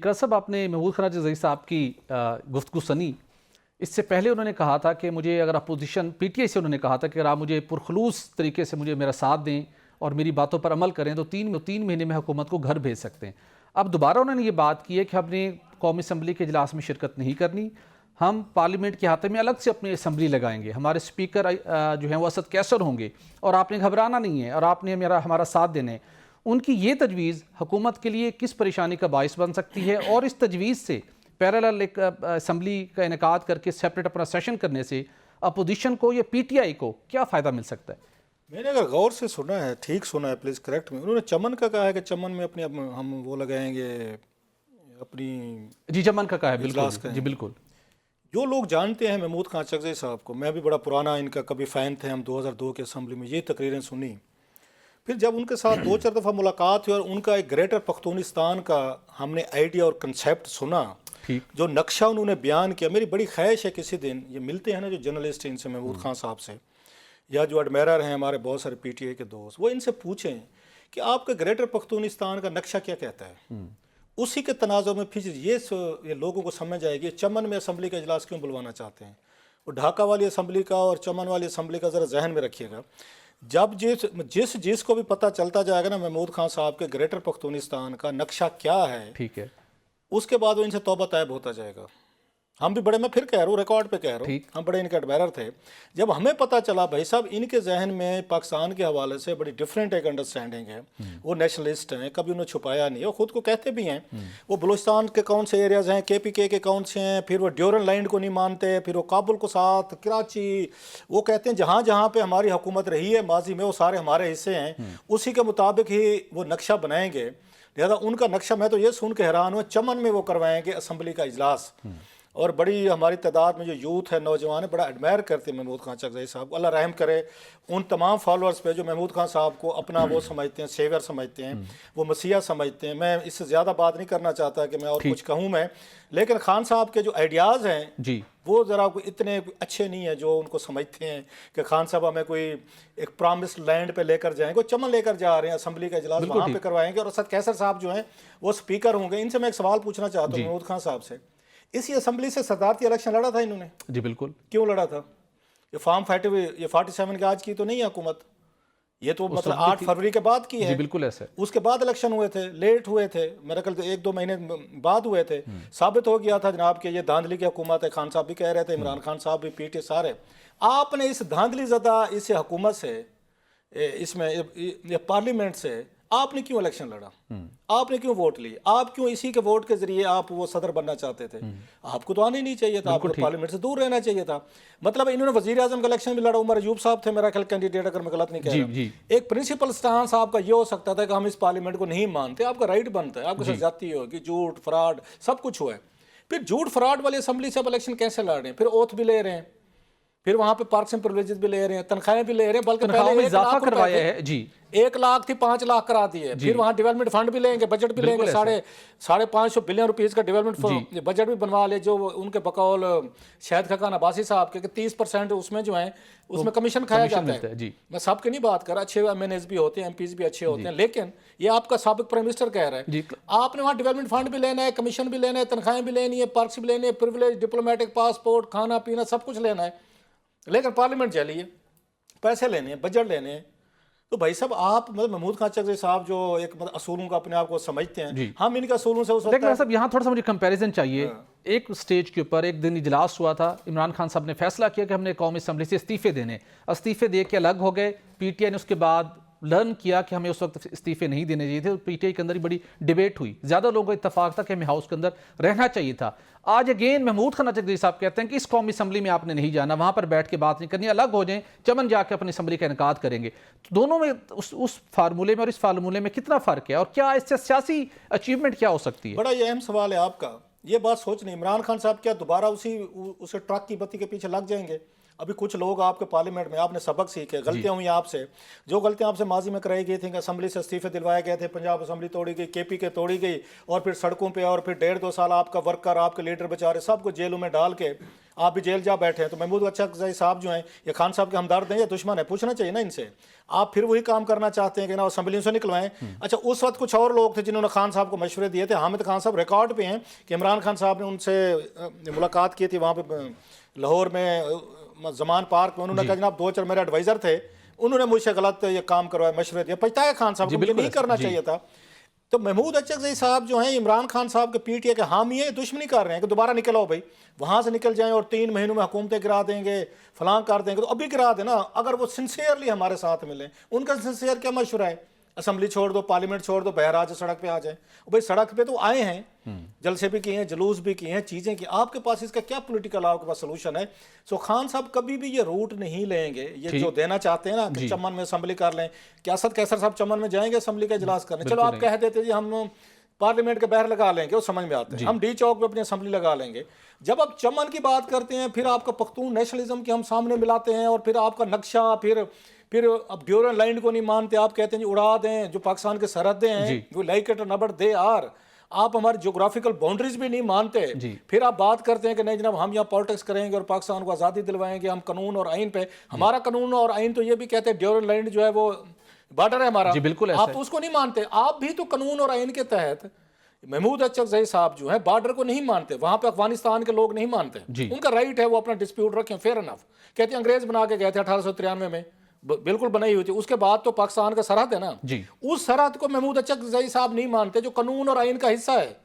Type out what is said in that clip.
نیکر صاحب، آپ نے محمود خان چغزئی صاحب کی گفتگو سنی. اس سے پہلے انہوں نے کہا تھا کہ مجھے اگر اپوزیشن پی ٹی آئی سے انہوں نے کہا تھا کہ اگر آپ مجھے پرخلوص طریقے سے مجھے میرا ساتھ دیں اور میری باتوں پر عمل کریں تو تین مہینے میں حکومت کو گھر بھیج سکتے ہیں. اب دوبارہ انہوں نے یہ بات کی ہے کہ ہم نے قومی اسمبلی کے اجلاس میں شرکت نہیں کرنی, ہم پارلیمنٹ کے احاطے میں الگ سے اپنی اسمبلی لگائیں گے, ہمارے اسپیکر جو ہیں وہ اسد کیسر ہوں گے اور آپ نے گھبرانا نہیں ہے اور آپ نے ہمارا ساتھ دینا ہے. ان کی یہ تجویز حکومت کے لیے کس پریشانی کا باعث بن سکتی ہے, اور اس تجویز سے پیرالل ایک اسمبلی کا انعقاد کر کے سیپریٹ اپنا سیشن کرنے سے اپوزیشن کو یا پی ٹی آئی کو کیا فائدہ مل سکتا ہے؟ میں نے اگر غور سے سنا ہے, ٹھیک سنا ہے, پلیز کریکٹ میں, انہوں نے چمن کا کہا ہے کہ چمن میں اپنی ہم وہ لگائیں گے اپنی جی چمن کا کہا ہے, بالکل جی بالکل. جو لوگ جانتے ہیں محمود خان چغزئی صاحب کو, میں بھی بڑا پرانا ان کا کبھی فین تھے, ہم 2002 کے اسمبلی میں یہ تقریریں سنی. پھر جب ان کے ساتھ 2-4 دفعہ ملاقات ہوئی اور ان کا ایک گریٹر پختونستان کا ہم نے آئیڈیا اور کنسیپٹ سنا, جو نقشہ انہوں نے بیان کیا, میری بڑی خواہش ہے کسی دن یہ ملتے ہیں نا جو جرنلسٹ ان سے, محمود خان صاحب سے, یا جو ایڈمائرر ہیں ہمارے بہت سارے پی ٹی آئی کے دوست, وہ ان سے پوچھیں کہ آپ کا گریٹر پختونستان کا نقشہ کیا کہتا ہے. اسی کے تناظر میں پھر یہ لوگوں کو سمجھ آئے گی چمن میں اسمبلی کا اجلاس کیوں بلوانا چاہتے ہیں. وہ ڈھاکہ والی اسمبلی کا اور چمن والی اسمبلی کا ذرا ذہن میں رکھیے گا. جب جس کو بھی پتہ چلتا جائے گا نا محمود خان صاحب کے گریٹر پختونستان کا نقشہ کیا ہے, ٹھیک ہے, اس کے بعد وہ ان سے توبہ طائب ہوتا جائے گا. ہم بھی بڑے, میں پھر کہہ رہا ہوں, ریکارڈ پہ کہہ رہا ہوں, ہم بڑے ان کے ایڈمائرر تھے. جب ہمیں پتہ چلا بھائی صاحب ان کے ذہن میں پاکستان کے حوالے سے بڑی ڈیفرنٹ ایک انڈرسٹینڈنگ ہے, وہ نیشنلسٹ ہیں, کبھی انہوں نے چھپایا نہیں, اور خود کو کہتے بھی ہیں وہ بلوچستان کے کون سے ایریاز ہیں, کے پی کے کون سے ہیں, پھر وہ ڈیورن لینڈ کو نہیں مانتے, پھر وہ کابل کو ساتھ, کراچی, وہ کہتے ہیں جہاں جہاں پہ ہماری حکومت رہی ہے ماضی میں وہ سارے ہمارے حصے ہیں, اسی کے مطابق ہی وہ نقشہ بنائیں گے. لہٰذا ان کا نقشہ, میں تو یہ سن کے حیران ہوں, چمن میں وہ کروائیں گے اسمبلی کا اجلاس. اور بڑی ہماری تعداد میں جو یوتھ ہے, نوجوان ہے, بڑا ایڈمائر کرتے ہیں محمود خان چغزئی صاحب کو. اللہ رحم کرے ان تمام فالوورز پہ جو محمود خان صاحب کو اپنا وہ سمجھتے ہیں, سیویئر سمجھتے ہیں, وہ مسیح سمجھتے ہیں. میں اس سے زیادہ بات نہیں کرنا چاہتا کہ میں اور کچھ کہوں میں, لیکن خان صاحب کے جو آئیڈیاز ہیں جی وہ ذرا اتنے اچھے نہیں ہیں جو ان کو سمجھتے ہیں کہ خان صاحب ہمیں کوئی ایک پرامس لینڈ پہ لے کر جائیں گے, چمن لے کر جا رہے ہیں, اسمبلی کا اجلاس وہاں پہ کروائیں گے, اور اسد کیسر صاحب جو ہیں وہ اسپیکر ہوں گے. ان سے میں ایک سوال پوچھنا چاہتا ہوں محمود خان صاحب سے, اسی اسمبلی سے صدارتی الیکشن لڑا تھا انہوں نے؟ جی بالکل. کیوں لڑا تھا؟ یہ فارم 47 کے آج کی تو نہیں حکومت, یہ تو مطلب 8 فروری کے بعد کی ہے. بالکل ایسے اس کے بعد الیکشن ہوئے تھے, لیٹ ہوئے تھے, میرا خیال 1-2 مہینے بعد ہوئے تھے. ثابت ہو گیا تھا جناب کہ یہ دھاندلی کی حکومت ہے. خان صاحب بھی کہہ رہے تھے, عمران خان صاحب بھی, پی ٹی سارے. آپ نے اس دھاندلی زدہ اس حکومت سے, اس میں پارلیمنٹ سے آپ نے کیوں الیکشن لڑا؟ آپ نے کیوں ووٹ لی؟ آپ کیوں اسی کے ووٹ کے ذریعے آپ وہ صدر بننا چاہتے تھے؟ آپ کو تو آنا ہی نہیں چاہیے تھا, آپ کو پارلیمنٹ سے دور رہنا چاہیے تھا. مطلب انہوں نے وزیر اعظم کا الیکشن بھی لڑا, عمر ایوب صاحب تھے میرا خیال کینڈیڈیٹ, اگر میں غلط نہیں کہہ رہا. ایک پرنسپل سٹانس آپ کا یہ ہو سکتا تھا کہ ہم اس پارلیمنٹ کو نہیں مانتے, آپ کا رائٹ بنتا ہے, آپ کے ساتھ زیادتی ہوگی, جھوٹ فراڈ سب کچھ ہوا ہے. پھر جھوٹ فراڈ والی اسمبلی سے اب الیکشن کیسے لڑ رہے ہیں؟ پھر اوتھ بھی لے رہے ہیں, پھر وہاں پہ پارکس اینڈ پرولیجز بھی لے رہے ہیں, تنخواہیں بھی لے رہے ہیں, بلکہ پہلے اضافہ کروایا ہے. جی 1 لاکھ تھی 5 لاکھ کرا دی ہے. پھر وہاں ڈیولپمنٹ فنڈ بھی لیں گے, بجٹ بھی لیں گے, 550 بلین روپیز کا ڈیولپمنٹ بجٹ بھی بنوا لے, جو ان کے بقول شاہد خاقان عباسی صاحب کے 30% اس میں جو ہیں اس میں کمیشن کھایا جاتا ہے. میں سب کی نہیں بات کر رہا, اچھے ایم این ایز بھی ہوتے ہیں, ایم پیز بھی اچھے ہوتے ہیں, لیکن یہ آپ کا سابق پرائم منسٹر کہہ رہا ہے آپ نے وہاں ڈیولپمنٹ فنڈ بھی لینا ہے, کمیشن بھی لینا ہے, تنخواہیں بھی لینی ہے, پارکس بھی لینے, پریویلیج, ڈپلومیٹک پاسپورٹ, کھانا پینا سب کچھ لینا ہے, لیکن پارلیمنٹ چلیے پیسے لینے ہیں, بجٹ لینے ہیں. تو بھائی صاحب آپ مطلب محمود خان چغزئی صاحب جو ایک اصولوں کا اپنے آپ کو سمجھتے ہیں, ہم ان کے اصولوں سے اس وقت. لیکن صاحب یہاں تھوڑا سا مجھے کمپیریزن چاہیے. ایک سٹیج کے اوپر ایک دن اجلاس ہوا تھا, عمران خان صاحب نے فیصلہ کیا کہ ہم نے قومی اسمبلی سے استعفے دینے, استعفے دے کے الگ ہو گئے. پی ٹی آئی نے اس کے بعد لرن کیا کہ ہمیں اس وقت استعفے نہیں دینے چاہیے تھے. پی ٹی آئی کے اندر بڑی ڈیبیٹ ہوئی, زیادہ لوگوں کو اتفاق تھا کہ ہمیں ہاؤس کے اندر رہنا چاہیے تھا. آج اگین محمود خان چغزئی صاحب کہتے ہیں کہ اس قومی اسمبلی میں آپ نے نہیں جانا, وہاں پر بیٹھ کے بات نہیں کرنی, الگ ہو جائیں, چمن جا کے اپنی اسمبلی کا انعقاد کریں گے. دونوں میں اس فارمولے میں اور اس فارمولے میں کتنا فرق ہے, اور کیا اس سے سیاسی اچیومنٹ کیا ہو سکتی ہے؟ بڑا یہ اہم سوال ہے آپ کا. یہ بات سوچ نہیں, عمران خان صاحب کیا دوبارہ اسے ٹرک کی بتی کے پیچھے لگ جائیں گے؟ ابھی کچھ لوگ آپ کے پارلیمنٹ میں آپ نے سبق سیکھے, غلطیاں ہوئی آپ سے, جو غلطیاں آپ سے ماضی میں کرائی گئی تھیں کہ اسمبلی سے استعفے دلوائے گئے تھے, پنجاب اسمبلی توڑی گئی, کے پی کے توڑی گئی, اور پھر سڑکوں پہ اور پھر 1.5-2 سال آپ کا ورکر, آپ کے لیڈر بیچارے سب کو جیلوں میں ڈال کے آپ بھی جیل جا بیٹھے ہیں. تو محمود اچھا صاحب جو ہیں یہ خان صاحب کے ہمدرد ہیں یا دشمن ہیں؟ پوچھنا چاہیے نا ان سے. آپ پھر وہی کام کرنا چاہتے ہیں کہ نا اسمبلیوں سے نکلوائیں. اچھا اس وقت کچھ اور لوگ تھے جنہوں نے خان صاحب کو مشورے دیے تھے. حامد خان صاحب ریکارڈ پہ ہیں کہ عمران خان صاحب نے ان سے ملاقات کی تھی وہاں پہ لاہور میں زمان پارک میں. انہوں نے کہا جناب 2 میرے ایڈوائزر تھے, انہوں نے مجھ سے غلط یہ کام کروایا, مشورے دیا. پچھتا ہے خان صاحب کو, مجھے نہیں کرنا چاہیے تھا. تو محمود اچھک صاحب جو ہیں عمران خان صاحب کے پی ٹی اے کے حامی ہیں, دشمنی کر رہے ہیں کہ دوبارہ نکل آؤ بھائی, وہاں سے نکل جائیں اور 3 مہینوں میں حکومتیں گرا دیں گے, فلاں کر دیں گے. تو ابھی گرا دیں نا, اگر وہ سنسیئرلی ہمارے ساتھ ملیں. ان کا سنسیئر کیا مشورہ ہے؟ اسمبلی چھوڑ دو, پارلیمنٹ چھوڑ دو, بہراج سڑک پہ آ جائیں. بھائی سڑک پہ تو آئے ہیں, جلسے بھی کیے ہیں, جلوس بھی کیے ہیں, چیزیں کی. آپ کے پاس اس کا کیا پولیٹیکل آپ کے پاس سولوشن ہے؟ سو خان صاحب کبھی بھی یہ روٹ نہیں لیں گے, یہ جو دینا چاہتے ہیں نا کہ چمن میں اسمبلی کر لیں. کیا اسد کیسر صاحب چمن میں جائیں گے اسمبلی کا اجلاس کرنے؟ چلو آپ کہہ دیتے جی ہم پارلیمنٹ کے باہر لگا لیں گے, وہ سمجھ میں آتے ہیں. ہم ڈی چوک پہ اپنی اسمبلی لگا لیں گے. جب آپ چمن کی بات کرتے ہیں, پھر آپ کا پختون نیشنلزم کے ہم سامنے ملاتے ہیں, اور پھر آپ کا نقشہ, پھر اب ڈیورن لائن کو نہیں مانتے, آپ کہتے ہیں جی اڑا دیں جو پاکستان کے سرحدیں ہیں, وہ لائک اٹ نبر دے آر. آپ ہماری جغرافیکل باؤنڈریز بھی نہیں مانتے. پھر آپ بات کرتے ہیں کہ نہیں جناب ہم یہاں پالیٹکس کریں گے اور پاکستان کو آزادی دلوائیں گے, ہم قانون اور آئین پہ. ہمارا قانون اور آئین تو یہ بھی کہتے ہیں ڈیورن لائن جو ہے وہ بارڈر ہے ہمارا. بالکل آپ اس کو نہیں مانتے. آپ بھی تو قانون اور آئین کے تحت, محمود اچھک صاحب جو ہیں بارڈر کو نہیں مانتے, وہاں پہ افغانستان کے لوگ نہیں مانتے. ان کا رائٹ ہے, وہ اپنا ڈسپیوٹ رکھیں, فیئر انف. کہتے ہیں انگریز بنا کے گئے تھے 1893 میں, بالکل بنائی ہوئی تھی. اس کے بعد تو پاکستان کا سرحد ہے نا, اس سرحد کو محمود اچھک صاحب نہیں مانتے جو قانون اور آئین کا حصہ ہے.